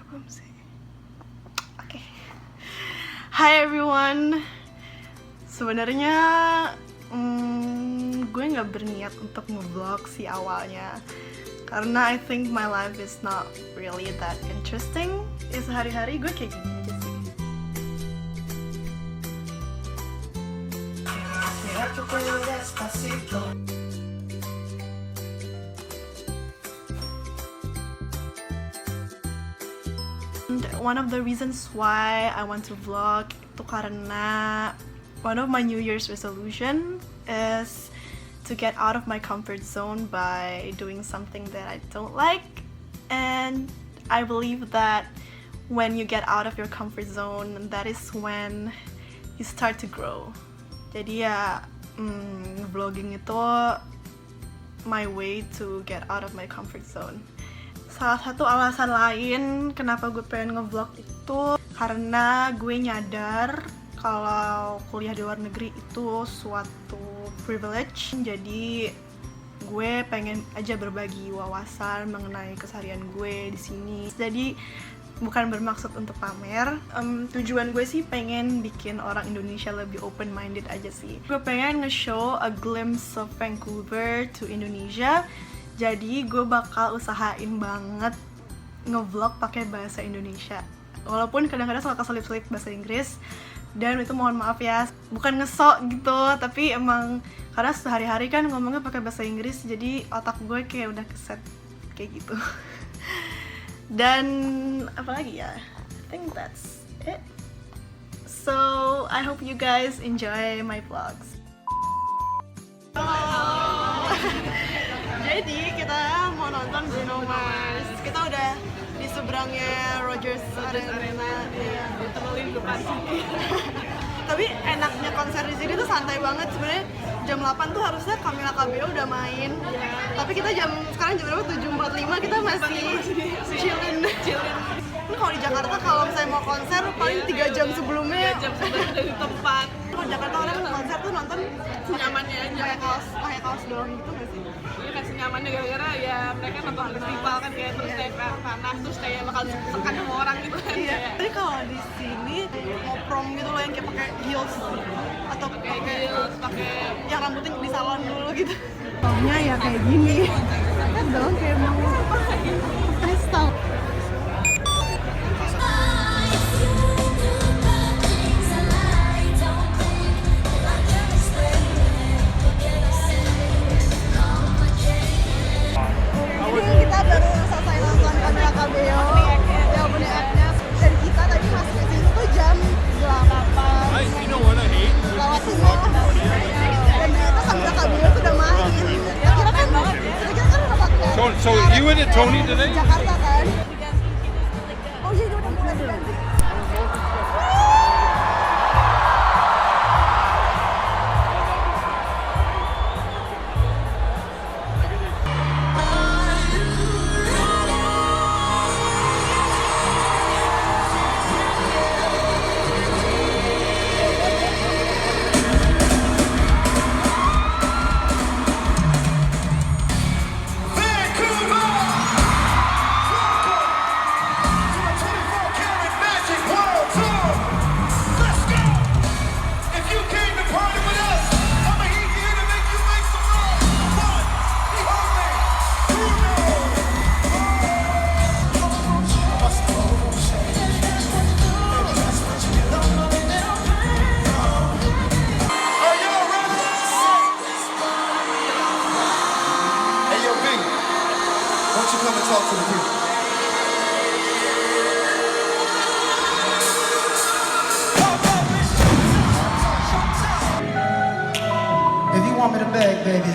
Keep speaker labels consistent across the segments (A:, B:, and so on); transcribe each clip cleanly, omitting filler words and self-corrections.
A: Oke. Hi everyone. Sebenarnya gue nggak berniat untuk nge-vlog sih awalnya, karena I think my life is not really that interesting. Sehari-hari gue kayak gini aja sih. And one of the reasons why I want to vlog itu karena one of my New Year's resolution is to get out of my comfort zone by doing something that I don't like. And I believe that when you get out of your comfort zone, that is when you start to grow. Jadi ya, vlogging itu my way to get out of my comfort zone. Salah satu alasan lain kenapa gue pengen nge-vlog itu karena gue nyadar kalau kuliah di luar negeri itu suatu privilege. Jadi gue pengen aja berbagi wawasan mengenai keseharian gue di sini. Jadi bukan bermaksud untuk pamer. Tujuan gue sih pengen bikin orang Indonesia lebih open-minded aja sih. Gue pengen nge-show a glimpse of Vancouver to Indonesia. Jadi gue bakal usahain banget nge-vlog pakai bahasa Indonesia. Walaupun kadang-kadang suka keselip-selip bahasa Inggris, dan itu mohon maaf ya, bukan ngesok gitu, tapi emang karena sehari-hari kan ngomongnya pakai bahasa Inggris, jadi otak gue kayak udah keset kayak gitu. Dan apalagi ya, I think that's it. So I hope you guys enjoy my vlogs. Jadi kita mau nonton Bruno Mars. Kita udah di seberangnya Rogers Arena.
B: Terlalu depan sini.
A: Tapi enaknya konser di sini tuh santai banget sebenarnya. Jam 8 tuh harusnya Camila Cabello udah main. Tapi kita sekarang jam berapa? 7.45 kita masih chillin. Ini kalau di Jakarta kalau misalnya mau konser paling 3 jam sebelumnya.
B: 3 jam sebelum dari tempat.
A: Kalau di Jakarta orang konser tuh nonton
B: Senyamannya aja.
A: pakai kaos doang gitu nggak sih?
B: Iya kan senyamannya gara-gara ya mereka nonton festival kan kayak terus kayak panas terus kayak bakal sekan sama orang gitu kan.
A: Iya. Tapi kalau di sini mau prom gitu loh yang kayak pakai heels atau
B: Kayak heels, pakai
A: yang rambutnya di salon dulu gitu. Pokoknya ya kayak gini. Kan dong kayak mau freestyle. Kita baru selesai nonton Camila Cabello ya opening act-nya, dan kita tadi masuk ke sini tuh jam 8 lewat 5 dan ternyata Camila Cabello sudah main. Kira-kira kan udah pakai
C: So you went to Tony today?
A: Jakarta kan? Oh iya, udah mulai diganti.
D: Talk to the people. If you want me to beg, baby,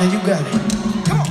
D: then you got it. Come on.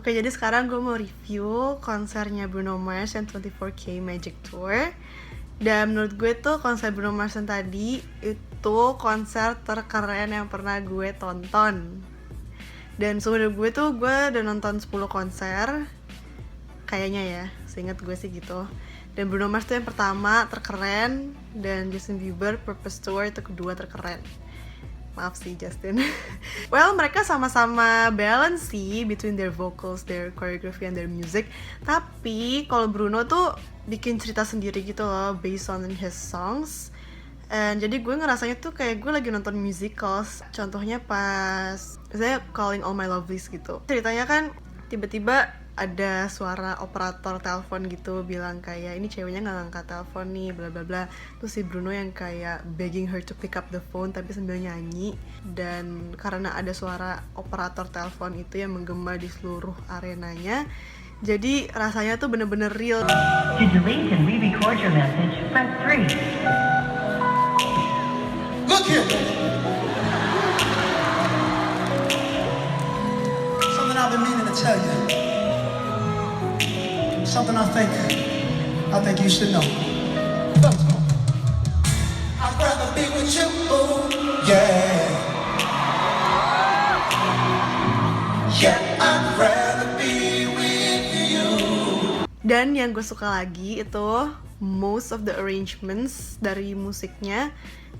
A: Oke, jadi sekarang gue mau review konsernya Bruno Mars yang 24K Magic Tour. Dan menurut gue tuh konser Bruno Mars yang tadi itu konser terkeren yang pernah gue tonton. Dan sebenarnya gue udah nonton 10 konser kayaknya ya, seingat gue sih gitu. Dan Bruno Mars tuh yang pertama terkeren, dan Justin Bieber Purpose Tour itu kedua terkeren. Maaf sih Justin. Well, mereka sama-sama balance sih between their vocals, their choreography, and their music. Tapi kalau Bruno tuh bikin cerita sendiri gitu loh, based on his songs. And jadi gue ngerasanya tuh kayak gue lagi nonton musicals. Contohnya pas saya Calling All My Lovelies gitu. Ceritanya kan tiba-tiba ada suara operator telepon gitu bilang kayak ini ceweknya nggak ngangkat telepon nih, bla bla bla. Terus si Bruno yang kayak begging her to pick up the phone tapi sambil nyanyi. Dan karena ada suara operator telepon itu yang menggema di seluruh arenanya, jadi rasanya tuh bener-bener real.
C: To delete and re-record your message, press 3.
D: Look here. Something I've been meaning to tell you. Something I think you should know. Fellas, come on. I'd rather be with you, yeah. Yeah, I'd rather be with you.
A: Dan yang gue suka lagi itu most of the arrangements dari musiknya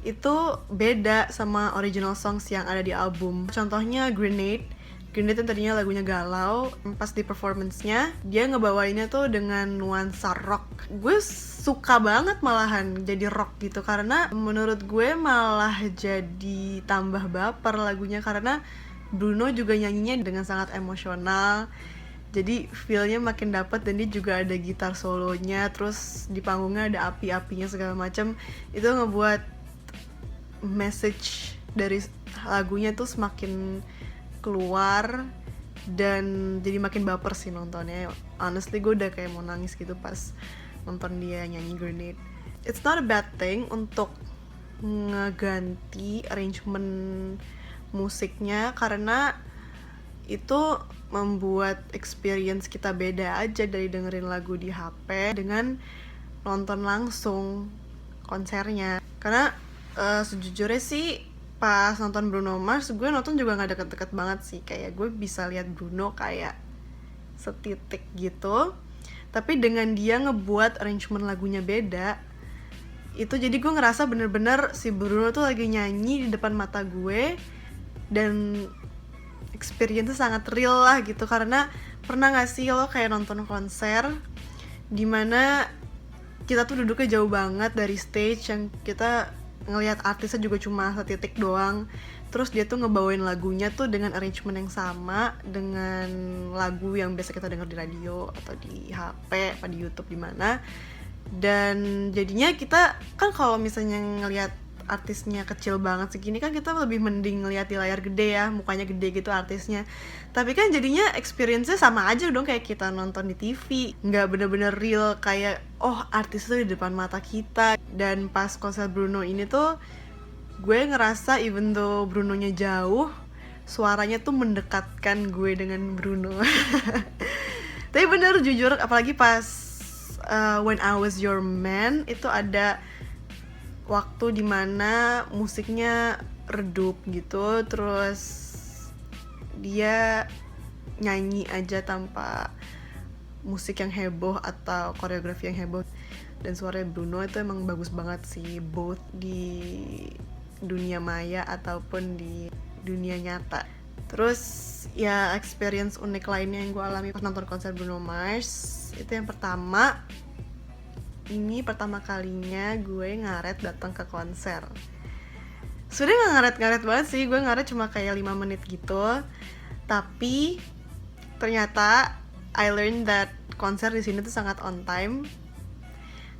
A: itu beda sama original songs yang ada di album. Contohnya Grenade yang tadinya lagunya galau, pas di performance-nya dia ngebawainnya tuh dengan nuansa rock. Gue suka banget malahan jadi rock gitu, karena menurut gue malah jadi tambah baper lagunya, karena Bruno juga nyanyinya dengan sangat emosional. Jadi feel-nya makin dapet, dan dia juga ada gitar solonya, terus di panggungnya ada api-apinya segala macam. Itu ngebuat message dari lagunya tuh semakin keluar, dan jadi makin baper sih nontonnya. Honestly gue udah kayak mau nangis gitu pas nonton dia nyanyi Grenade. It's not a bad thing untuk ngeganti arrangement musiknya, karena itu membuat experience kita beda aja dari dengerin lagu di HP dengan nonton langsung konsernya. Karena sejujurnya sih pas nonton Bruno Mars, gue nonton juga gak deket-deket banget sih. Kayak gue bisa lihat Bruno kayak setitik gitu, tapi dengan dia ngebuat arrangement lagunya beda, itu jadi gue ngerasa bener-bener si Bruno tuh lagi nyanyi di depan mata gue, dan experience-nya sangat real lah gitu. Karena pernah gak sih lo kayak nonton konser dimana kita tuh duduknya jauh banget dari stage, yang kita ngelihat artisnya juga cuma setitik doang, terus dia tuh ngebawain lagunya tuh dengan arrangement yang sama dengan lagu yang biasa kita denger di radio atau di HP atau di YouTube di mana. Dan jadinya kita kan kalau misalnya ngelihat artisnya kecil banget segini kan kita lebih mending ngeliat di layar gede ya, mukanya gede gitu artisnya. Tapi kan jadinya experience-nya sama aja dong kayak kita nonton di TV, nggak bener-bener real kayak oh artis tuh di depan mata kita. Dan pas konser Bruno ini tuh gue ngerasa even though Brunonya jauh, suaranya tuh mendekatkan gue dengan Bruno. Tapi bener jujur, apalagi pas When I Was Your Man itu ada waktu dimana musiknya redup gitu, terus dia nyanyi aja tanpa musik yang heboh atau koreografi yang heboh. Dan suara Bruno itu emang bagus banget sih, both di dunia maya ataupun di dunia nyata. Terus ya experience unik lainnya yang gue alami pas nonton konser Bruno Mars itu yang pertama, ini pertama kalinya gue ngaret datang ke konser. Sebenernya gak ngaret-ngaret banget sih, gue ngaret cuma kayak 5 menit gitu. Tapi ternyata I learned that konser di sini tuh sangat on time.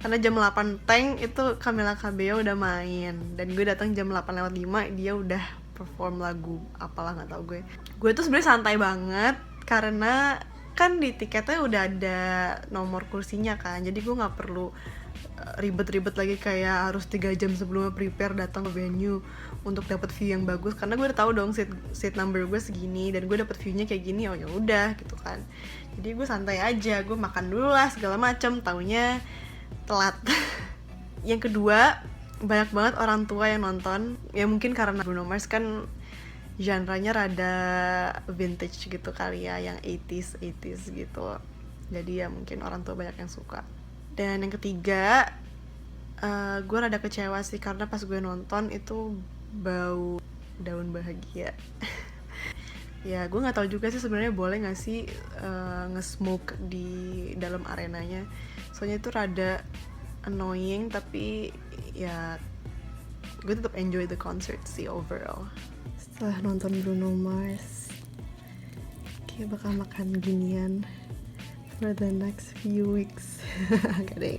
A: Karena jam 8 teng itu Camila Cabello udah main, dan gue datang jam 8:05 dia udah perform lagu apalah nggak tahu gue. Gue tuh sebenarnya santai banget karena kan di tiketnya udah ada nomor kursinya kan, jadi gue nggak perlu ribet-ribet lagi kayak harus 3 jam sebelumnya prepare datang ke venue untuk dapat view yang bagus, karena gue udah tahu dong seat number gue segini dan gue dapat viewnya kayak gini, oh ya udah gitu kan. Jadi gue santai aja, gue makan dulu lah segala macam, taunya telat. Yang kedua, banyak banget orang tua yang nonton, ya mungkin karena Bruno Mars kan genre-nya rada vintage gitu kali ya, yang 80s gitu, jadi ya mungkin orang tua banyak yang suka. Dan yang ketiga, gue rada kecewa sih karena pas gue nonton itu bau daun bahagia. Ya gue nggak tahu juga sih sebenarnya boleh nggak sih nge-smoke di dalam arenanya, soalnya itu rada annoying, tapi ya gue tetap enjoy the concert sih overall. Setelah nonton Bruno Mars, kayak bakal makan ginian for the next few weeks. Gak deh.